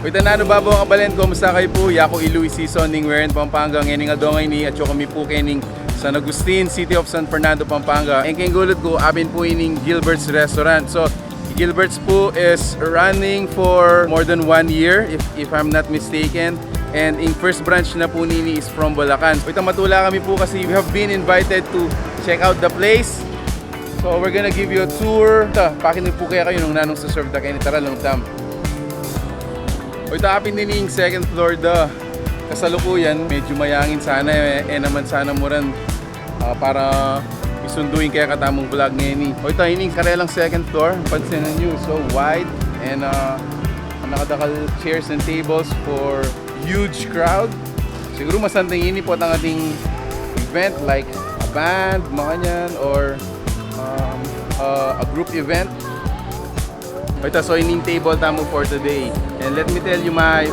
Ito na ano babo ang kabalen ko, musta kayo po? Yako iluwi season ning wearing Pampanga ngayon nga dongay ni at kami po kening San Agustin, City of San Fernando, Pampanga. And kay gulod ko, abin po ining Guilbert's restaurant. So, Guilbert's po is running for more than 1 year if I'm not mistaken. And in first branch na po nini is from Bulacan. Ito matula kami po kasi we have been invited to check out the place. So, we're gonna give you a tour. Ito, pakinig po kaya kayo nung nanong sa serve da kayo ni Tara long tam. Ito apin din yung second floor da kasalukuyan. Medyo mayangin sana naman sana mo rin para isunduin kaya katamong vlog ngayon. O ito yung karelang second floor. Pansin nyo, so wide and nakadakal chairs and tables for huge crowd. Siguro masantang ini po ang ating event like a band, mga kanyan, or a group event. Ito, so ining table tamo for today. And let me tell you my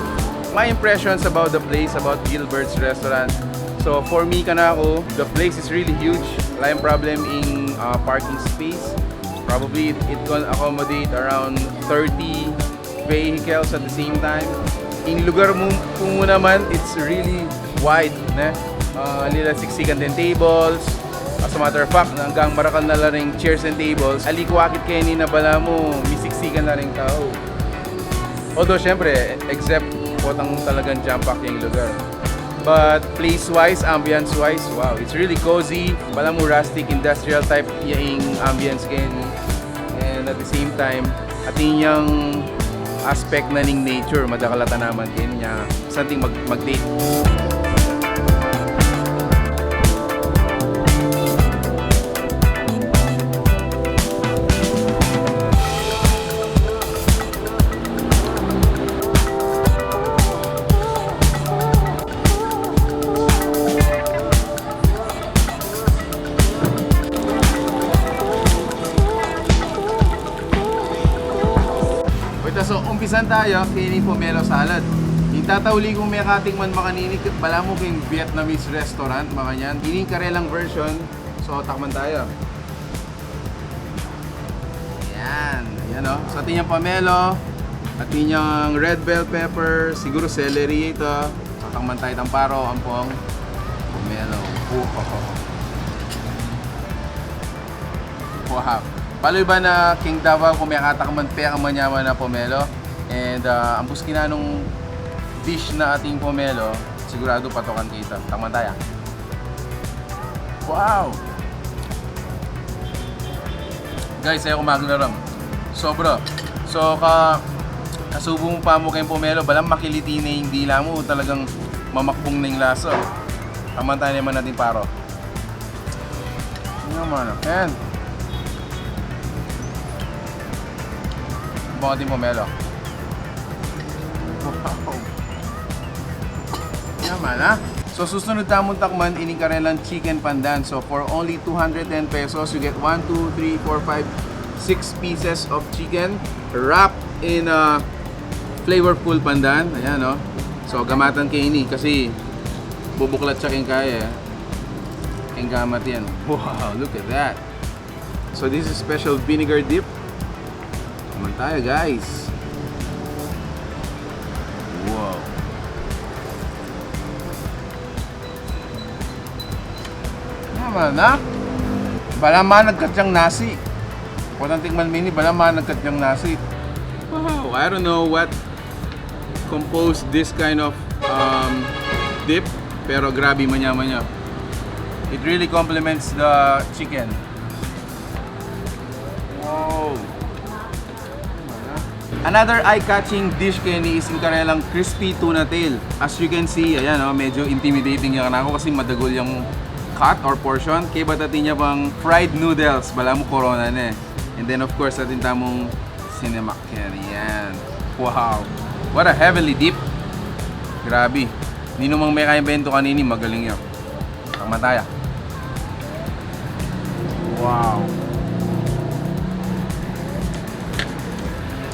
impressions about the place, about Guilbert's restaurant. So for me kanako, the place is really huge. Wala yung problem in parking space. Probably it can accommodate around 30 vehicles at the same time. In lugar mo naman, it's really wide. Nila 60 din tables. As a matter of fact, hanggang marakal na lang rin chairs and tables. Alikwakit kayo ni nabala mo, misiksikan na rin tao. Although, syempre, except po talagang jam-pack yung lugar. But place-wise, ambience-wise, wow, it's really cozy. Bala mo rustic, industrial type yung ambience kayo ni. And at the same time, ating yung aspect na ning nature, madakalata naman kayo niya. Something mag-date. So, umpisan tayo kini pomelo salad. Itatawli kong may katikman makanini, bala mo kayong Vietnamese restaurant, makanyan. Ini karelang version, so takman tayo. Ayan, ayan o. So, atin yung pomelo, atin yung red bell pepper, siguro celery ito. So, takman tayo ng paro, ampong pomelo. Wow. Paloy ba na King Davao kung may katakman peka manyaman na pomelo? And ang buskina nung dish na ating pomelo, sigurado patokan kita. Takman tayo. Wow! Guys, ayaw kumaglaram. Sobra. So, kasubong pa mo kayong pomelo, balang makiliti na yung dila mo, talagang mamakbong na yung lasa. Takman tayo naman natin paro. Ano naman? Ayan. Bang ating pomelo. Wow! Naman ha? So susunod tamong takman, ining karelang chicken pandan. So for only 210 pesos, you get 1, 2, 3, 4, 5, 6 pieces of chicken wrapped in a flavorful pandan. Ayan o. So gamatan kayo ini kasi bubuklat siya kayong kaya. Kayong gamat yan. Wow! Look at that! So this is special vinegar dip. Naman tayo guys. Wow. Naman na. Bala man nagkatyang nasi. Kung tingman mini, bala man nagkatyang nasi. Wow. I don't know what composed this kind of dip. Pero grabe manyaman niya. It really complements the chicken. Wow. Another eye-catching dish kini is yung karelang crispy tuna tail. As you can see, ayan o, medyo intimidating yung ako kasi madagol yung cut or portion. Kaya ba't atin niya bang fried noodles, bala mo corona na eh. And then of course, atin tamong cinnamon curry. Yan. Wow! What a heavenly dip. Grabe. Hindi namang may kayang bento kanini, magaling yun. Takman tayo. Wow!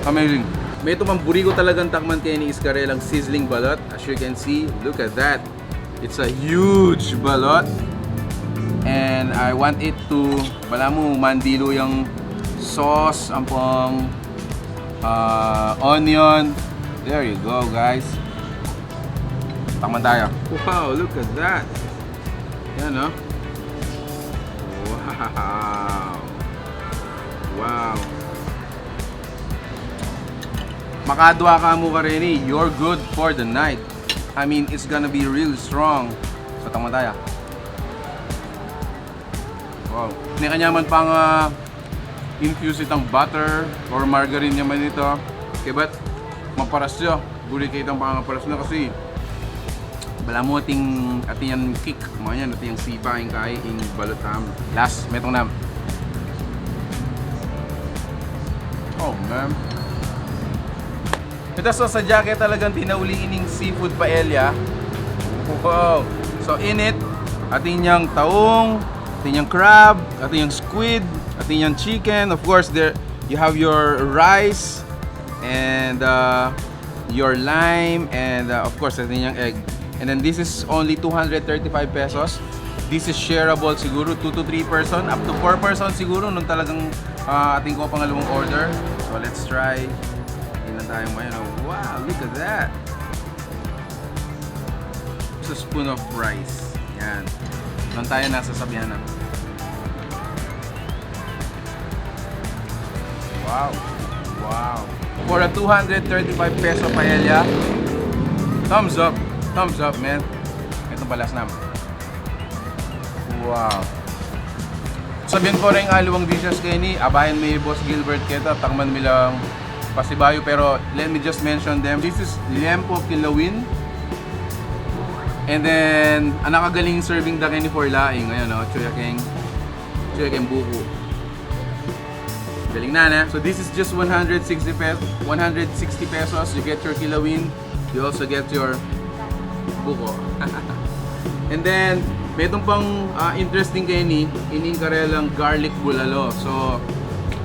Amazing. May ito pamburi ko talagang takman kayo ni iskarelang sizzling balot. As you can see, look at that. It's a huge balot. And I want it to, bala mo, mandilo yung sauce, ampong onion, There you go, guys. Takman tayo. Wow, look at that. Yan, no? Wow. Wow. Makadwa ka mo ka rin eh. You're good for the night. I mean, it's gonna be real strong. So, takman tayo. Wow. Hindi kanyaman pang infuse itang butter or margarine naman ito. Okay, but maparas siya. Guli kayo itang pangaparas na kasi bala mo ating yung kick. Mga yan, ating yung sipa, yung kaya, yung balot ham. Last, metong nam. Oh, man. Ito sa jacket talagang tinauliin yung seafood paella. Wow. So in it, ating yung taong, ating yung crab, ating yung squid, ating yung chicken. Of course, there you have your rice and your lime and of course ating yung egg. And then this is only 235 pesos. This is shareable siguro 2 to 3 person, up to 4 person siguro nung talagang ating ko pangalawang order. So let's try. Ilan tayo ngayon. Wow, look at that. It's a spoon of rice. Yan. Doon tayo nasa sabihan na. Wow. Wow. For a 235 peso paella, thumbs up. Thumbs up, man. Ito balas naman. Wow. Sabihin ko rin aluwang dishes kayo ni abayan may Boss Guilbert kita takman milang pasibayo, pero let me just mention them. This is lempo kilawin. And then ang nakagaling serving da ni for laing ngayon, no? Chuya keng buko. Galing na. So this is just 160 pesos. You get your kilawin. You also get your buko. And then may itong pang interesting kayo ni ining karelang garlic bulalo. So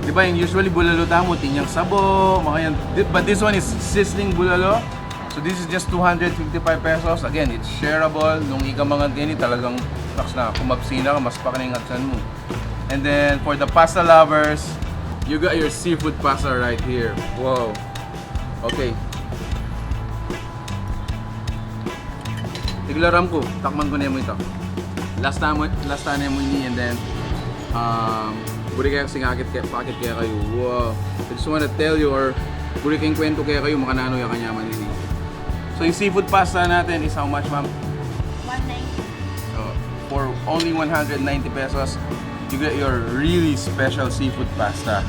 di ba yung usually bulalo tamo tinyang sabo mga yan, but this one is sizzling bulalo. So this is just 255 pesos. Again, it's shareable. Nung ikamangan kayo ni talagang naks na kumabsina ka mas pakaningatsan mo. And then for the pasta lovers, you got your seafood pasta right here. Wow. Okay. Tiglaram ko, takman ko na mo ito. Last time mo ini, and then buri kayo singakit pakit kaya kayo. Wow. I just want to tell you, or buri kayong kwento kaya kayo makanano yung kanyaman ini. So yung seafood pasta natin is how much, ma'am? 190. So for only 190 pesos, you get your really special seafood pasta.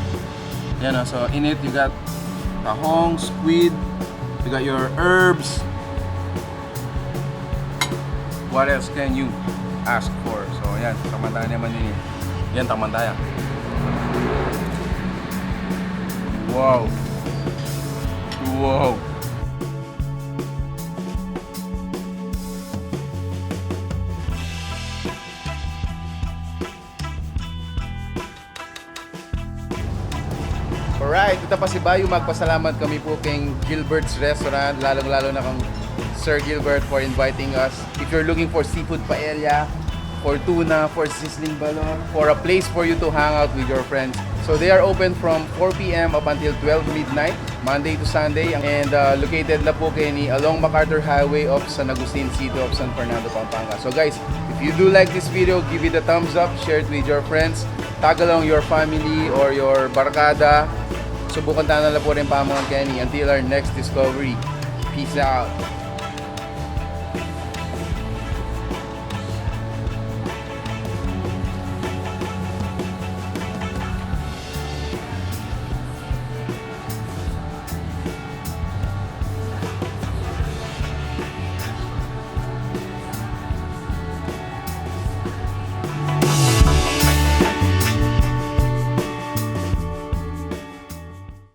Yan, so in it you got tahong, squid, you got your herbs. What else can you ask for? So yan, tamantayan naman din. Yan, tamantayan. Wow. Wow. Alright, ito pa si Bayo. Magpasalamat kami po kay Guilbert's Restaurant, lalong-lalo na kang Sir Guilbert for inviting us. If you're looking for seafood paella, for tuna, for sizzling balot, for a place for you to hang out with your friends. So they are open from 4 p.m. up until 12 midnight, Monday to Sunday, and located na po kayo ni along MacArthur Highway of San Agustin, City of San Fernando, Pampanga. So guys, if you do like this video, give it a thumbs up, share it with your friends, tag along your family or your barkada. Subukan tayo na lang po rin pamangan kayo ni until our next discovery. Peace out.